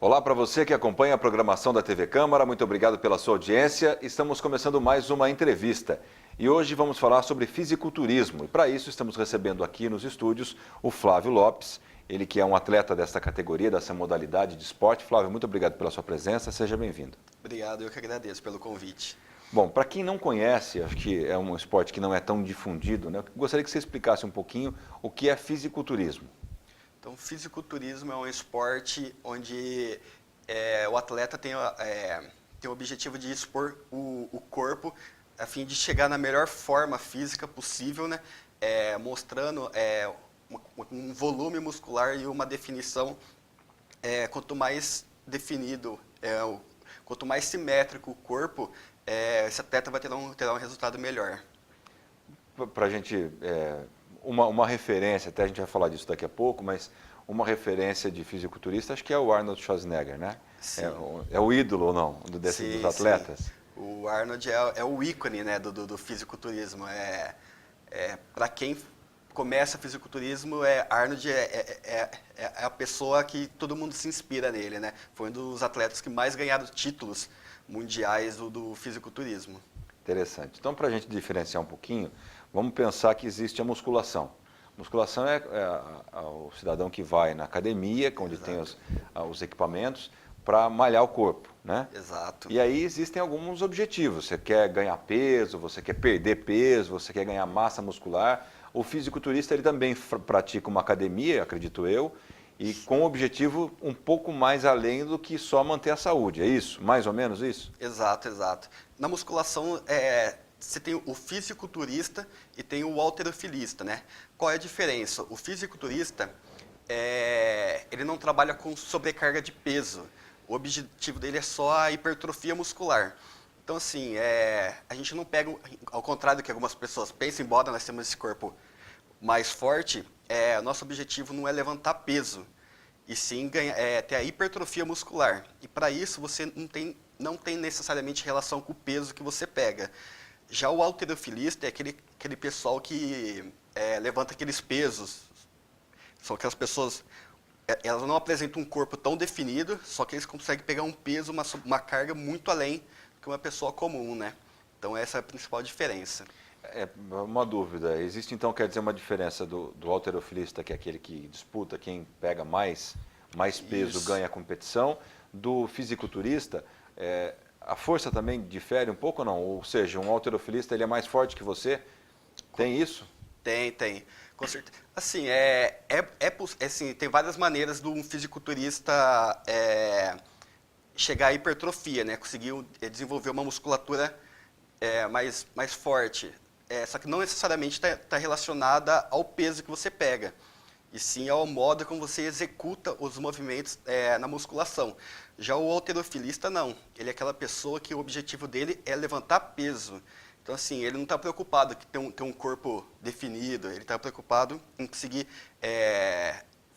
Olá para você que acompanha a programação da TV Câmara, muito obrigado pela sua audiência. Estamos começando mais uma entrevista e hoje vamos falar sobre fisiculturismo. E para isso estamos recebendo aqui nos estúdios o Flávio Lopes, ele que é um atleta desta categoria, dessa modalidade de esporte. Flávio, muito obrigado pela sua presença, seja bem-vindo. Obrigado, eu que agradeço pelo convite. Bom, para quem não conhece, acho que é um esporte que não é tão difundido, né? Eu gostaria que você explicasse um pouquinho o que é fisiculturismo. Então, fisiculturismo é um esporte onde o atleta tem o objetivo de expor o corpo a fim de chegar na melhor forma física possível, né? Mostrando um volume muscular e uma definição. Quanto mais definido, quanto mais simétrico o corpo, esse atleta vai ter um resultado melhor. Para a gente, uma referência, até a gente vai falar disso daqui a pouco, mas uma referência de fisiculturista, acho que é o Arnold Schwarzenegger, né? Sim. É o ídolo ou não, dos atletas? Sim. O Arnold é o ícone, né, do fisiculturismo. Para quem começa fisiculturismo, Arnold é a pessoa que todo mundo se inspira nele, né? Foi um dos atletas que mais ganharam títulos mundiais do fisiculturismo. Interessante. Então, para a gente diferenciar um pouquinho, vamos pensar que existe a musculação. Musculação é o cidadão que vai na academia, onde tem os equipamentos, para malhar o corpo, né? Exato. E aí existem alguns objetivos. Você quer ganhar peso, você quer perder peso, você quer ganhar massa muscular. O fisiculturista ele também pratica uma academia, acredito eu, e com o objetivo um pouco mais além do que só manter a saúde. É isso? Mais ou menos isso? Exato, exato. Na musculação, você tem o fisiculturista e tem o halterofilista, né? Qual é a diferença? O fisiculturista, ele não trabalha com sobrecarga de peso. O objetivo dele é só a hipertrofia muscular. Então, assim, a gente não pega, ao contrário do que algumas pessoas pensam, embora nós temos esse corpo mais forte, nosso objetivo não é levantar peso, e sim ter a hipertrofia muscular. E para isso, você não tem necessariamente relação com o peso que você pega. Já o halterofilista é aquele pessoal que levanta aqueles pesos. São aquelas pessoas, elas não apresentam um corpo tão definido, só que eles conseguem pegar um peso, uma carga muito além do que uma pessoa comum, né? Então essa é a principal diferença. Uma dúvida. Existe então, quer dizer, uma diferença do halterofilista, que é aquele que disputa quem pega mais peso Isso. ganha a competição, do fisiculturista, a força também difere um pouco ou não? Ou seja, um halterofilista ele é mais forte que você? Tem isso? Tem. Com certeza. Assim, assim, tem várias maneiras de um fisiculturista chegar à hipertrofia, né? Conseguir desenvolver uma musculatura mais forte. Só que não necessariamente está relacionada ao peso que você pega, e sim ao modo como você executa os movimentos na musculação. Já o halterofilista não. Ele é aquela pessoa que o objetivo dele é levantar peso. Então, assim, ele não está preocupado que ter um corpo definido, ele está preocupado em conseguir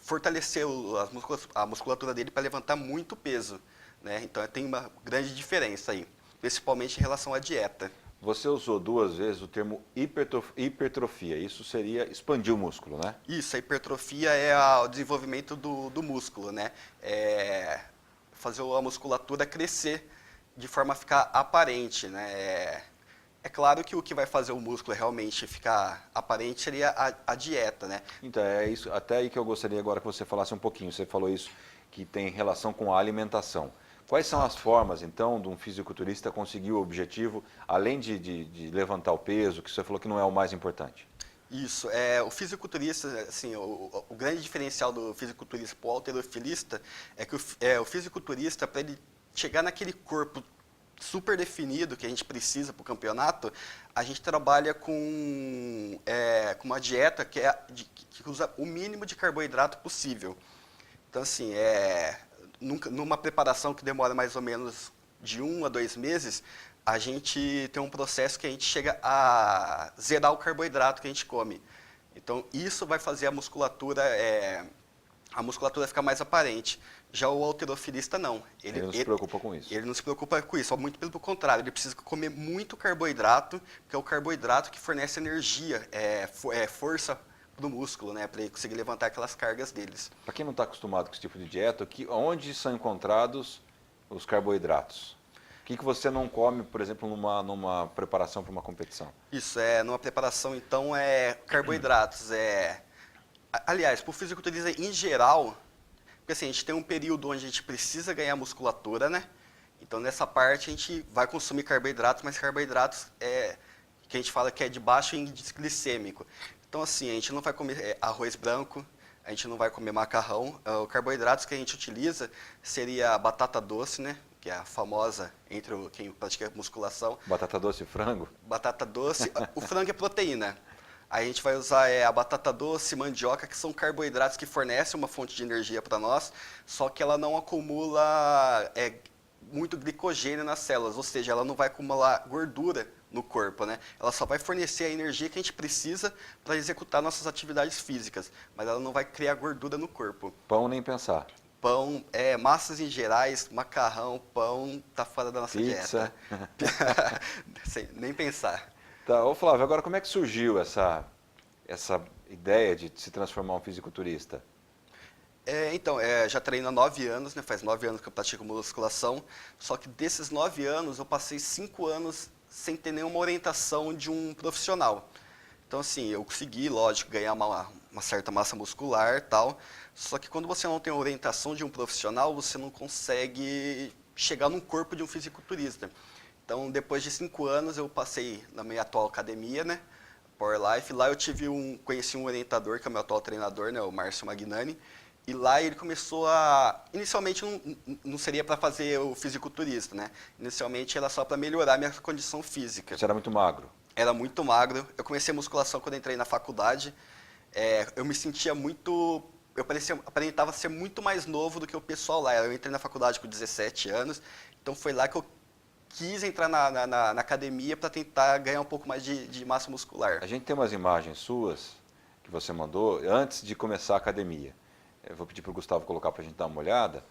fortalecer a musculatura dele para levantar muito peso, né? Então, tem uma grande diferença aí, principalmente em relação à dieta. Você usou 2 vezes o termo hipertrofia. Isso seria expandir o músculo, né? Isso, a hipertrofia o desenvolvimento do músculo, né? Fazer a musculatura crescer de forma a ficar aparente, né? É claro que o que vai fazer o músculo realmente ficar aparente seria a dieta, né? Então, é isso, até aí que eu gostaria agora que você falasse um pouquinho. Você falou isso, que tem relação com a alimentação. Quais são as formas, então, de um fisiculturista conseguir o objetivo, além de levantar o peso, que você falou que não é o mais importante? Isso, o fisiculturista, assim, o grande diferencial do fisiculturista para o halterofilista é que o fisiculturista, para ele chegar naquele corpo super definido que a gente precisa para o campeonato, a gente trabalha com uma dieta que usa o mínimo de carboidrato possível. Então, assim, numa preparação que demora mais ou menos de 1 a 2 meses, a gente tem um processo que a gente chega a zerar o carboidrato que a gente come. Então, isso vai fazer a musculatura ficar mais aparente. Já o halterofilista não. Ele não se preocupa com isso. Ele não se preocupa com isso, muito pelo contrário. Ele precisa comer muito carboidrato, porque é o carboidrato que fornece energia, força pro músculo, né? Para ele conseguir levantar aquelas cargas deles. Para quem não está acostumado com esse tipo de dieta, onde são encontrados os carboidratos? O que você não come, por exemplo, numa preparação para uma competição? Isso, numa preparação, então, carboidratos. Aliás, para o fisiculturista em geral, porque assim, a gente tem um período onde a gente precisa ganhar musculatura, né? Então, nessa parte, a gente vai consumir carboidratos, mas carboidratos que a gente fala que é de baixo índice glicêmico. Então, assim, a gente não vai comer arroz branco, a gente não vai comer macarrão. Os carboidratos que a gente utiliza seria a batata doce, né? Que é a famosa entre quem pratica musculação. Batata doce e frango? Batata doce. O frango é proteína. Aí a gente vai usar a batata doce, mandioca, que são carboidratos que fornecem uma fonte de energia para nós, só que ela não acumula muito glicogênio nas células, ou seja, ela não vai acumular gordura no corpo, né? Ela só vai fornecer a energia que a gente precisa para executar nossas atividades físicas, mas ela não vai criar gordura no corpo. Pão nem pensar. Pão, massas em gerais, macarrão, pão, tá fora da nossa Pizza. dieta. Nem pensar. Tá, ô Flávio, agora como é que surgiu essa ideia de se transformar um fisiculturista? Então, já treino há 9 anos, né? Faz 9 anos que eu pratico musculação, só que desses 9 anos eu passei 5 anos sem ter nenhuma orientação de um profissional. Então, assim, eu consegui, lógico, ganhar uma certa massa muscular e tal, só que quando você não tem a orientação de um profissional, você não consegue chegar num corpo de um fisiculturista. Então, depois de 5 anos, eu passei na minha atual academia, né? Power Life. Lá eu conheci um orientador, que é o meu atual treinador, né? O Márcio Magnani. E lá ele começou inicialmente não seria para fazer o fisiculturista, né? Inicialmente era só para melhorar minha condição física. Você era muito magro? Era muito magro. Eu comecei a musculação quando entrei na faculdade. Eu me sentia muito... aparentava ser muito mais novo do que o pessoal lá. Eu entrei na faculdade com 17 anos, então foi lá que eu quis entrar na academia para tentar ganhar um pouco mais de massa muscular. A gente tem umas imagens suas que você mandou antes de começar a academia. Eu vou pedir para o Gustavo colocar para a gente dar uma olhada.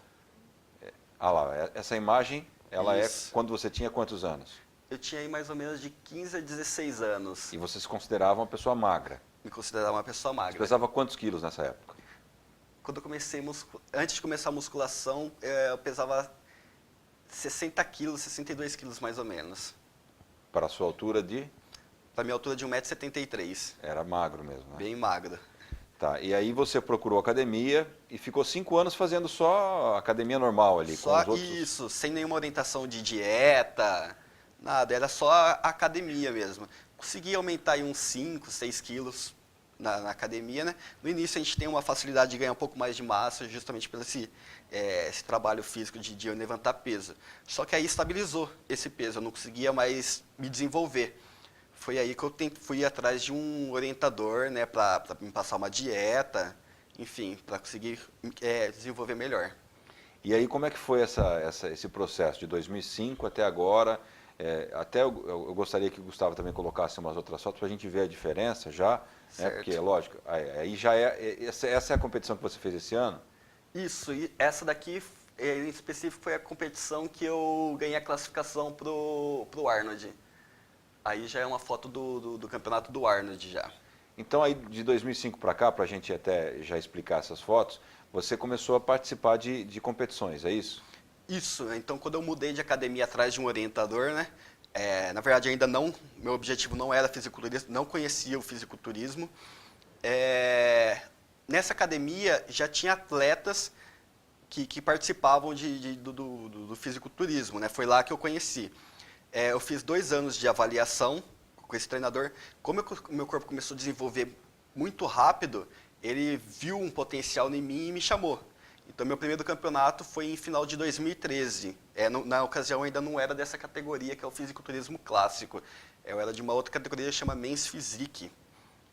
Lá, essa imagem, ela Isso. é quando você tinha quantos anos? Eu tinha aí mais ou menos de 15 a 16 anos. E você se considerava uma pessoa magra? Me considerava uma pessoa Você magra. pesava quantos quilos nessa época? Quando eu comecei, antes de começar a musculação, eu pesava 60 quilos, 62 quilos mais ou menos. Para a sua altura de? Para minha altura de 1,73 m. Era magro mesmo, né? Bem magro. Tá, e aí você procurou academia e ficou 5 anos fazendo só academia normal ali, com Só os outros... isso, sem nenhuma orientação de dieta, nada, era só a academia mesmo. Consegui aumentar aí uns 5, 6 quilos na academia, né? No início a gente tem uma facilidade de ganhar um pouco mais de massa, justamente pelo esse trabalho físico de levantar peso. Só que aí estabilizou esse peso, eu não conseguia mais me desenvolver. Foi aí que eu fui atrás de um orientador, né, para me passar uma dieta, enfim, para conseguir desenvolver melhor. E aí como é que foi esse processo de 2005 até agora? Até eu gostaria que o Gustavo também colocasse umas outras fotos para a gente ver a diferença já, né? Porque, lógico, aí já essa é a competição que você fez esse ano? Isso, e essa daqui em específico foi a competição que eu ganhei a classificação pro Arnold. Aí já é uma foto do campeonato do Arnold já. Então aí de 2005 para cá, para a gente até já explicar essas fotos, você começou a participar de competições, é isso? Isso, então quando eu mudei de academia atrás de um orientador, né? Na verdade ainda não, meu objetivo não era fisiculturismo, não conhecia o fisiculturismo. Nessa academia já tinha atletas que participavam do fisiculturismo, né? Foi lá que eu conheci. Eu fiz 2 anos de avaliação com esse treinador. Como o meu corpo começou a desenvolver muito rápido, ele viu um potencial em mim e me chamou. Então, meu primeiro campeonato foi em final de 2013. Na ocasião, ainda não era dessa categoria, que é o fisiculturismo clássico. Eu era de uma outra categoria que chama Men's Physique.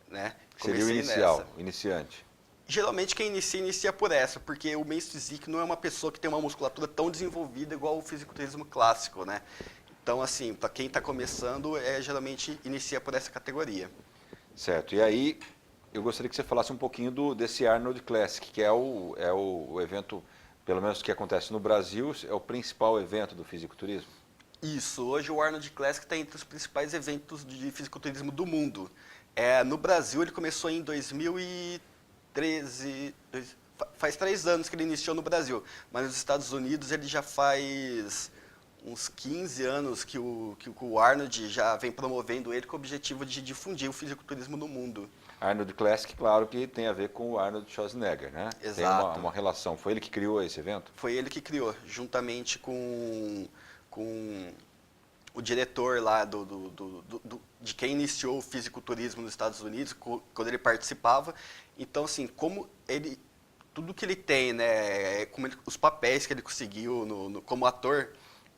Né? Seria o inicial, o iniciante. Geralmente, quem inicia por essa, porque o Men's Physique não é uma pessoa que tem uma musculatura tão desenvolvida igual o fisiculturismo clássico, né? Então, assim, para quem está começando, geralmente inicia por essa categoria. Certo. E aí, eu gostaria que você falasse um pouquinho desse Arnold Classic, que é o evento, pelo menos que acontece no Brasil, é o principal evento do fisiculturismo? Isso. Hoje o Arnold Classic está entre os principais eventos de fisiculturismo do mundo. No Brasil ele começou em 2013, faz 3 anos que ele iniciou no Brasil, mas nos Estados Unidos ele já faz uns 15 anos que o Arnold já vem promovendo ele com o objetivo de difundir o fisiculturismo no mundo. Arnold Classic, claro que tem a ver com o Arnold Schwarzenegger, né? Exato. Tem uma relação. Foi ele que criou esse evento? Foi ele que criou, juntamente com o diretor lá de quem iniciou o fisiculturismo nos Estados Unidos, quando ele participava. Então, assim, tudo que ele tem, né, os papéis que ele conseguiu como ator,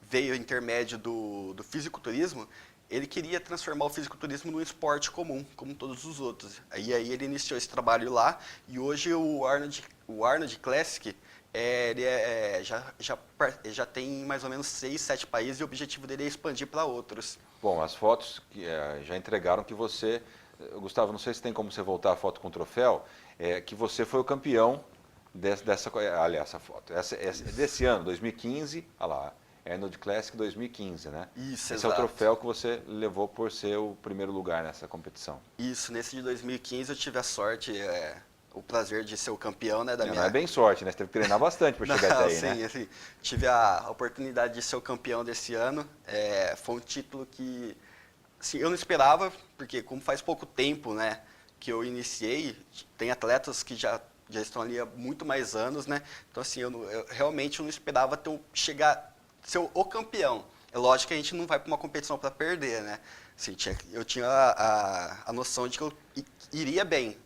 veio intermédio do fisiculturismo. Ele queria transformar o fisiculturismo num esporte comum, como todos os outros. Aí ele iniciou esse trabalho lá, e hoje o Arnold Classic já tem mais ou menos 6, 7 países, e o objetivo dele é expandir para outros. Bom, as fotos já entregaram que você, Gustavo, não sei se tem como você voltar a foto com o troféu, que você foi o campeão aliás, essa foto, desse ano, 2015, olha lá, Arnold Classic 2015, né? Isso, Esse exato. é o troféu que você levou por ser o primeiro lugar nessa competição. Isso, nesse de 2015 eu tive a sorte, o prazer de ser o campeão, né, Não é bem sorte, né? Você teve que treinar bastante para chegar até aí, sim, né? Assim, tive a oportunidade de ser o campeão desse ano. Foi um título que assim, eu não esperava, porque como faz pouco tempo, né, que eu iniciei, tem atletas que já estão ali há muito mais anos, né? Então assim, eu realmente não esperava ser o campeão. É lógico que a gente não vai para uma competição para perder, né? Assim, eu tinha a noção de que eu iria bem.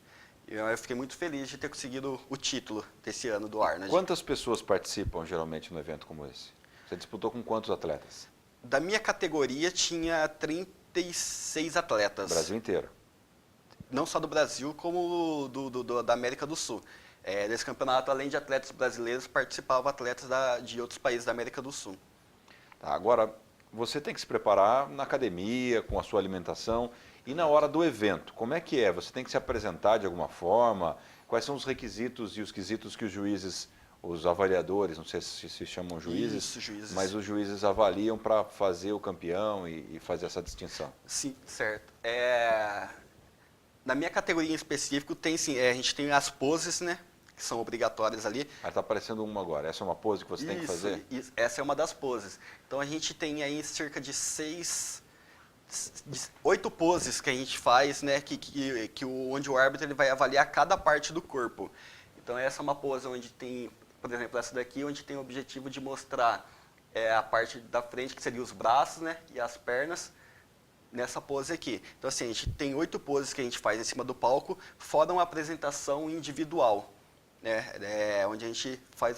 Eu fiquei muito feliz de ter conseguido o título desse ano do Arnold. Quantas pessoas participam geralmente num evento como esse? Você disputou com quantos atletas? Da minha categoria tinha 36 atletas. Brasil inteiro. Não só do Brasil, como da América do Sul. Nesse campeonato, além de atletas brasileiros, participavam atletas de outros países da América do Sul. Tá, agora, você tem que se preparar na academia, com a sua alimentação, e na hora do evento, como é que é? Você tem que se apresentar de alguma forma? Quais são os requisitos e os quesitos que os juízes, os avaliadores, não sei se chamam juízes, Isso, juízes. mas os juízes avaliam para fazer o campeão e fazer essa distinção? Sim, certo. Na minha categoria em específico, a gente tem as poses, né? Que são obrigatórias ali. Está aparecendo uma agora. Essa é uma pose que você tem que fazer? Isso, essa é uma das poses. Então a gente tem aí cerca de 8 poses que a gente faz, né? Onde o árbitro ele vai avaliar cada parte do corpo. Então essa é uma pose onde tem, por exemplo, essa daqui, onde tem o objetivo de mostrar a parte da frente, que seria os braços, né? E as pernas. Nessa pose aqui. Então assim, a gente tem 8 poses que a gente faz em cima do palco, fora uma apresentação individual. Né, onde a gente faz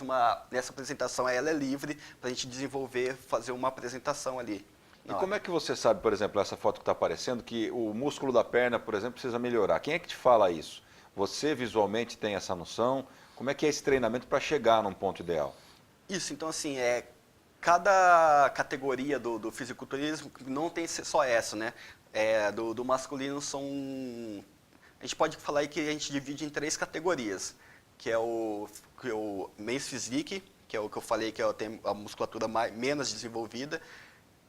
nessa apresentação ela é livre para a gente desenvolver, fazer uma apresentação ali. E como é que você sabe, por exemplo, essa foto que está aparecendo, que o músculo da perna, por exemplo, precisa melhorar? Quem é que te fala isso? Você visualmente tem essa noção? Como é que é esse treinamento para chegar num ponto ideal? Isso, então assim, cada categoria do fisiculturismo não tem só essa, né? Do masculino a gente pode falar aí que a gente divide em 3 categorias. Que é o Men's Physique, que é o que eu falei que tem a musculatura menos desenvolvida.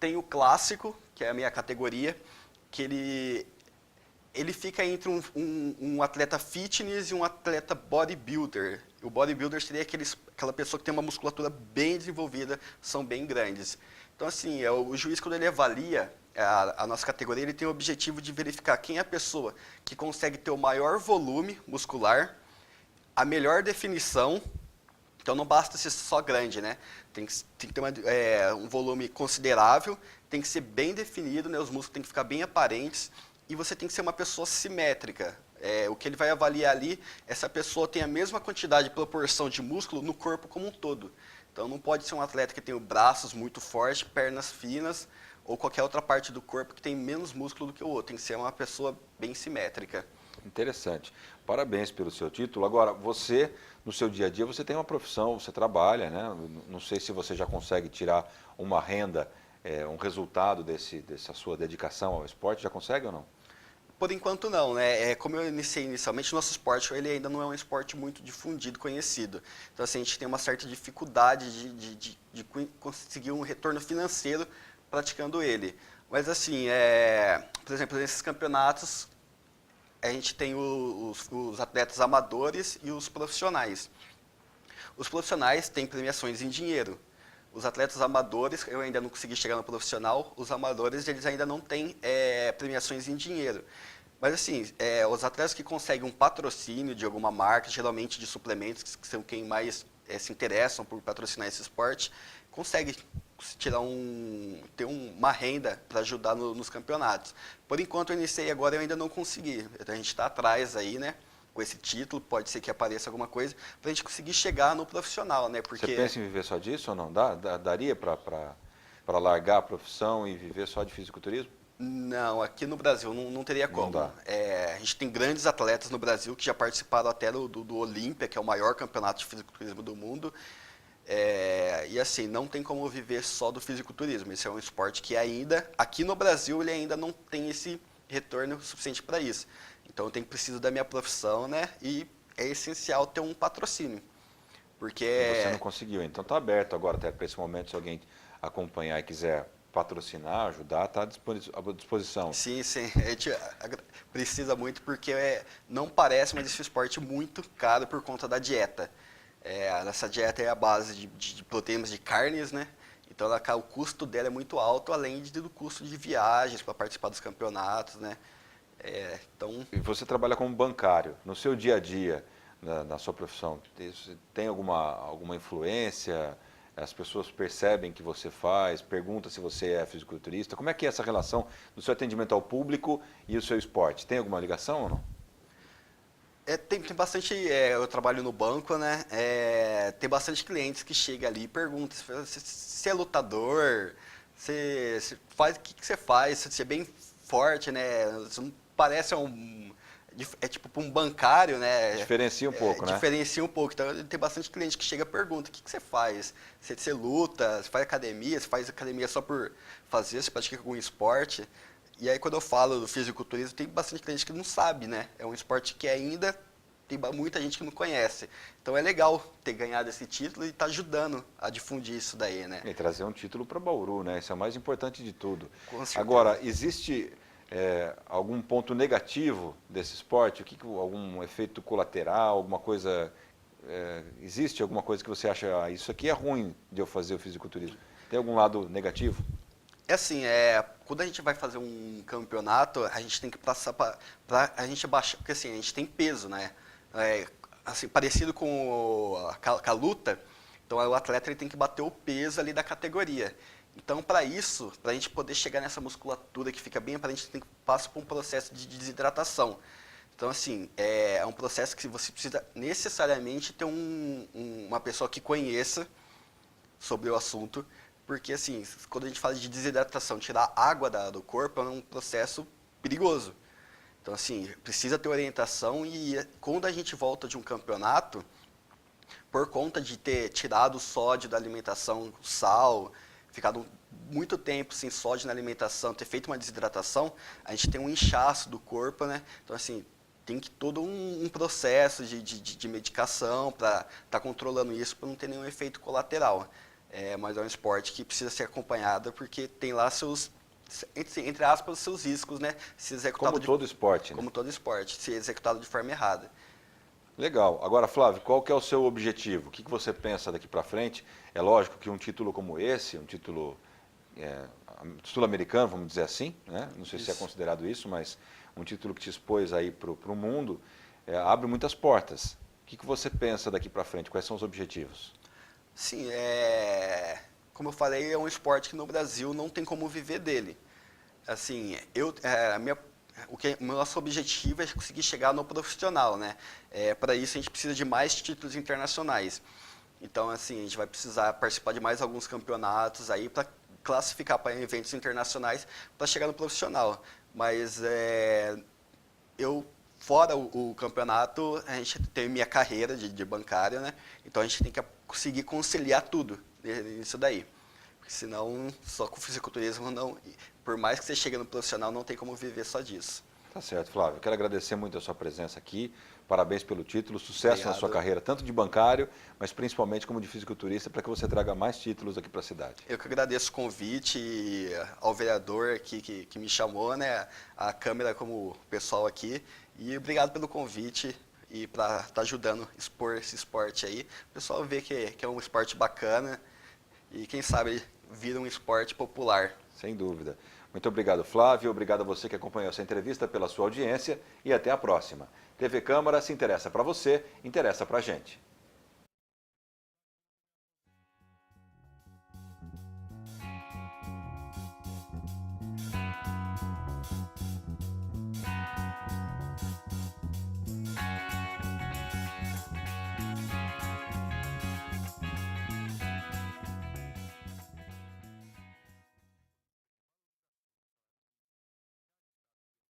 Tem o Clássico, que é a minha categoria, que ele fica entre um atleta fitness e um atleta bodybuilder. O bodybuilder seria aquela pessoa que tem uma musculatura bem desenvolvida, são bem grandes. Então, assim, o juiz, quando ele avalia a nossa categoria, ele tem o objetivo de verificar quem é a pessoa que consegue ter o maior volume muscular, a melhor definição. Então não basta ser só grande, né? Tem que ter um volume considerável, tem que ser bem definido, né? Os músculos têm que ficar bem aparentes e você tem que ser uma pessoa simétrica. O que ele vai avaliar ali, essa pessoa tem a mesma quantidade de proporção de músculo no corpo como um todo. Então não pode ser um atleta que tem braços muito fortes, pernas finas ou qualquer outra parte do corpo que tem menos músculo do que o outro. Tem que ser uma pessoa bem simétrica. Interessante. Parabéns pelo seu título. Agora, você, no seu dia a dia, você tem uma profissão, você trabalha, né? Não sei se você já consegue tirar uma renda, um resultado dessa sua dedicação ao esporte. Já consegue ou não? Por enquanto não, né? Como eu iniciei inicialmente, o nosso esporte ele ainda não é um esporte muito difundido, conhecido. Então assim, a gente tem uma certa dificuldade de conseguir um retorno financeiro praticando ele. Mas assim, por exemplo, nesses campeonatos, a gente tem os atletas amadores e os profissionais. Os profissionais têm premiações em dinheiro. Os atletas amadores, eu ainda não consegui chegar no profissional, os amadores eles ainda não têm premiações em dinheiro. Mas assim, os atletas que conseguem um patrocínio de alguma marca, geralmente de suplementos, que são quem mais se interessam por patrocinar esse esporte, conseguem tirar ter uma renda para ajudar nos campeonatos. Por enquanto eu iniciei agora, eu ainda não consegui. A gente está atrás aí, né? Com esse título, pode ser que apareça alguma coisa, para a gente conseguir chegar no profissional, né? Porque... Você pensa em viver só disso ou não? Daria para largar a profissão e viver só de fisiculturismo? Não, aqui no Brasil não teria como. Não dá. A gente tem grandes atletas no Brasil que já participaram até do Olímpia, que é o maior campeonato de fisiculturismo do mundo. E assim, não tem como viver só do fisiculturismo. Esse é um esporte que ainda, aqui no Brasil, ele ainda não tem esse retorno suficiente para isso. Então eu preciso da minha profissão, né? E é essencial ter um patrocínio. Porque... E você não conseguiu, então está aberto agora até para esse momento, se alguém acompanhar e quiser patrocinar, ajudar, está à disposição. Sim, a gente precisa muito porque não parece, mas esse esporte é muito caro por conta da dieta. Essa dieta é a base de proteínas de carnes, né? Então o custo dela é muito alto, além do custo de viagens para participar dos campeonatos, né? Então... E você trabalha como bancário. No seu dia a dia, na sua profissão, tem alguma influência? As pessoas percebem que você faz, perguntam se você é fisiculturista. Como é que é essa relação do seu atendimento ao público e o seu esporte? Tem alguma ligação ou não? Tem bastante, eu trabalho no banco, né? Tem bastante clientes que chegam ali e perguntam se é lutador, se faz, o que você faz, se é bem forte, né? Você não parece tipo um bancário, né? Diferencia um pouco, né? Diferencia um pouco. Então tem bastante cliente que chega e pergunta, o que você faz? Você luta, você faz academia, você faz academia só por fazer, você pratica algum esporte? E aí quando eu falo do fisiculturismo, tem bastante cliente que não sabe, né? É um esporte que ainda tem muita gente que não conhece. Então é legal ter ganhado esse título e estar ajudando a difundir isso daí, né? E trazer um título para Bauru, né? Isso é o mais importante de tudo. Com certeza. Agora, existe algum ponto negativo desse esporte? Algum efeito colateral, alguma coisa... existe alguma coisa que você acha, isso aqui é ruim de eu fazer o fisiculturismo? Tem algum lado negativo? Assim, quando a gente vai fazer um campeonato, a gente tem que passar para a gente baixar, porque assim, a gente tem peso, né? Assim, parecido com a luta, então o atleta ele tem que bater o peso ali da categoria. Então, para isso, para a gente poder chegar nessa musculatura que fica bem, a gente tem que passar por um processo de desidratação. Então, assim, é um processo que você precisa necessariamente ter uma pessoa que conheça sobre o assunto, porque, assim, quando a gente fala de desidratação, tirar água do corpo é um processo perigoso. Então, assim, precisa ter orientação e quando a gente volta de um campeonato, por conta de ter tirado o sódio da alimentação, o sal, ficado muito tempo sem sódio na alimentação, ter feito uma desidratação, a gente tem um inchaço do corpo, né? Então, assim, tem que todo um processo de medicação para estar controlando isso, para não ter nenhum efeito colateral. Mas é um esporte que precisa ser acompanhado porque tem lá seus, entre aspas, seus riscos, né? Se executado Como todo esporte, né? Como todo esporte, se executado de forma errada. Legal. Agora, Flávio, qual que é o seu objetivo? O que você pensa daqui para frente? É lógico que um título como esse, um título sul-americano, vamos dizer assim, né? Não sei se é considerado isso, mas um título que te expôs aí para o mundo, abre muitas portas. O que você pensa daqui para frente? Quais são os objetivos? Sim, como eu falei, é um esporte que no Brasil não tem como viver dele. Assim, o nosso objetivo é conseguir chegar no profissional, né? Para isso a gente precisa de mais títulos internacionais. Então, assim, a gente vai precisar participar de mais alguns campeonatos aí para classificar para eventos internacionais para chegar no profissional. Mas fora o campeonato, a gente tem minha carreira de bancário, né? Então a gente tem que conseguir conciliar tudo nisso daí. Porque senão, só com o fisiculturismo, por mais que você chegue no profissional, não tem como viver só disso. Tá certo, Flávio. Quero agradecer muito a sua presença aqui. Parabéns pelo título, sucesso Obrigado. na sua carreira, tanto de bancário, mas principalmente como de fisiculturista, para que você traga mais títulos aqui para a cidade. Eu que agradeço o convite e ao vereador aqui que me chamou, né? A câmera como o pessoal aqui. E obrigado pelo convite e para estar ajudando a expor esse esporte aí. O pessoal vê que é um esporte bacana e quem sabe vira um esporte popular. Sem dúvida. Muito obrigado, Flávio. Obrigado a você que acompanhou essa entrevista, pela sua audiência e até a próxima. TV Câmara se interessa para você, interessa para a gente.